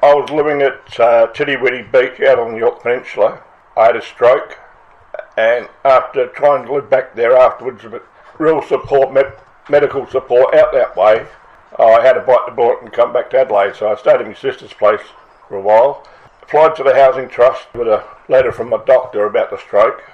I was living at Titty Beach out on the York Peninsula. I had a stroke, and after trying to live back there afterwards with real support, medical support out that way, I had to bite the bullet and come back to Adelaide. So I stayed at my sister's place for a while. Applied to the Housing Trust with a letter from my doctor about the stroke,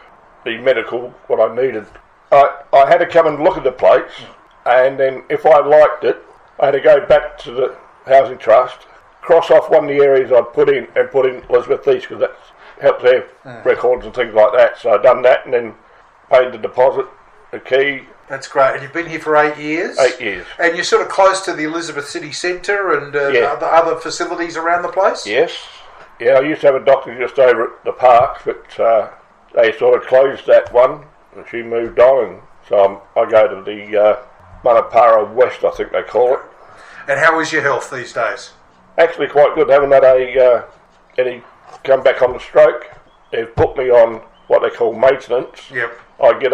the medical, what I needed. I had to come and look at the place, and then if I liked it, I had to go back to the Housing Trust, cross off one of the areas I'd put in, and put in Elizabeth East, because that helps their records and things like that. So I'd done that and then paid the deposit, the key. That's great. And you've been here for 8 years? 8 years. And you're sort of close to the Elizabeth City Centre and other facilities around the place? Yes. Yeah, I used to have a doctor just over at the parks, but they sort of closed that one, and she moved on, and so I go to the Manapara West, I think they call it. And how is your health these days? Actually quite good. Haven't had any come back on the stroke. They've put me on what they call maintenance. Yep. Actually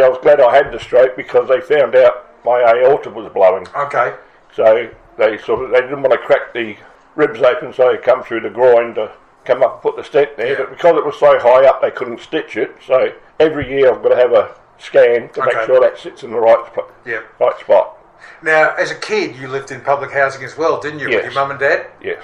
I was glad I had the stroke because they found out my aorta was blowing. Okay. So they didn't want to crack the ribs open, so they come through the groin to come up and put the stent there. But because it was so high up, they couldn't stitch it. So every year I've got to have a scan to make sure that sits in the right spot. Now, as a kid, you lived in public housing as well, didn't you? Yes. With your mum and dad? Yes.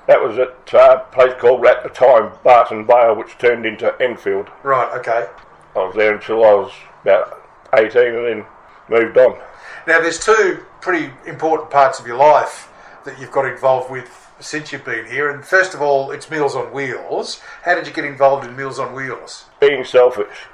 That was at a place called, at the time, Barton Vale, which turned into Enfield. Right, okay. I was there until I was about 18 and then moved on. Now, there's two pretty important parts of your life that you've got involved with since you've been here. And first of all, it's Meals on Wheels. How did you get involved in Meals on Wheels? Being selfish.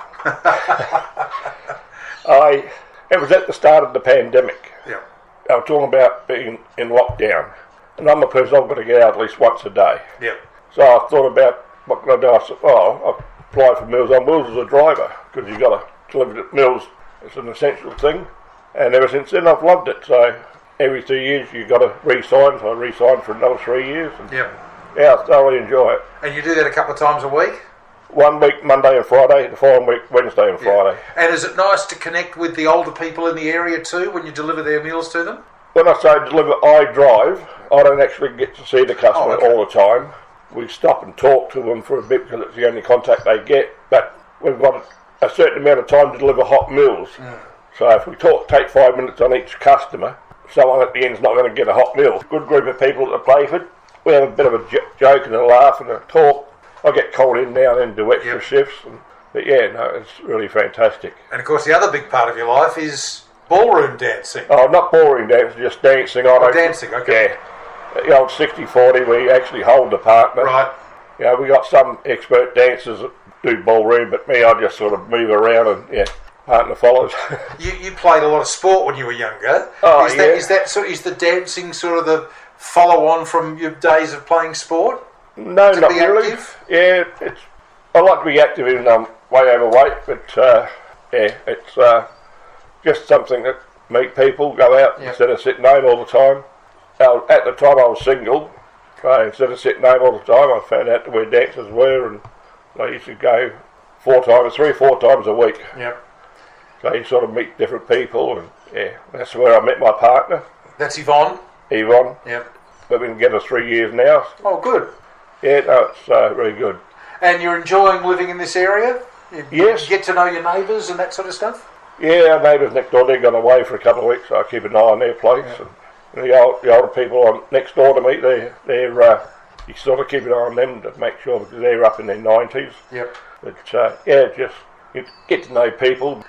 It was at the start of the pandemic. Yeah. I was talking about being in lockdown. And I'm a person, I've got to get out at least once a day. Yeah. So I thought about what can I do. I said, I'll apply for Meals on Wheels as a driver, because you've got to deliver at Meals. It's an essential thing. And ever since then I've loved it. So every 2 years you've got to re-sign. So I re-signed for another 3 years. And yeah, I thoroughly enjoy it. And you do that a couple of times a week? 1 week, Monday and Friday, the following week, Wednesday and Friday. And is it nice to connect with the older people in the area too when you deliver their meals to them? When I say deliver, I drive. I don't actually get to see the customer all the time. We stop and talk to them for a bit because it's the only contact they get. But we've got a certain amount of time to deliver hot meals. So if we take 5 minutes on each customer, someone at the end's not going to get a hot meal. Good group of people at the Playford. We have a bit of a joke and a laugh and a talk. I get called in now and then do extra shifts. But it's really fantastic. And of course the other big part of your life is ballroom dancing. Oh, not ballroom dancing, just dancing. Dancing, okay. Yeah. The old 60-40, we actually hold the partner. Right. We got some expert dancers that do ballroom, but me, I just sort of move around and, partner follows. You played a lot of sport when you were younger. Is the dancing sort of the follow-on from your days of playing sport? No, not really. Active? Yeah, I like to be active even though I'm way overweight, but it's just something that meet people, go out instead of sitting home all the time. At the time I was single, so instead of sitting home all the time, I found out where dancers were, and I used to go 3 or 4 times a week. Yep. So you sort of meet different people, and that's where I met my partner. That's Yvonne? Yvonne. Yep. We've been together 3 years now. Oh, good. Yeah, no, it's really good. And you're enjoying living in this area? Yes. You get to know your neighbours and that sort of stuff? Yeah, our neighbours next door, they've gone away for a couple of weeks, so I keep an eye on their place. Yeah. And the older people on next door to me, they're you sort of keep an eye on them to make sure, because they're up in their 90s. Yep. But just you get to know people.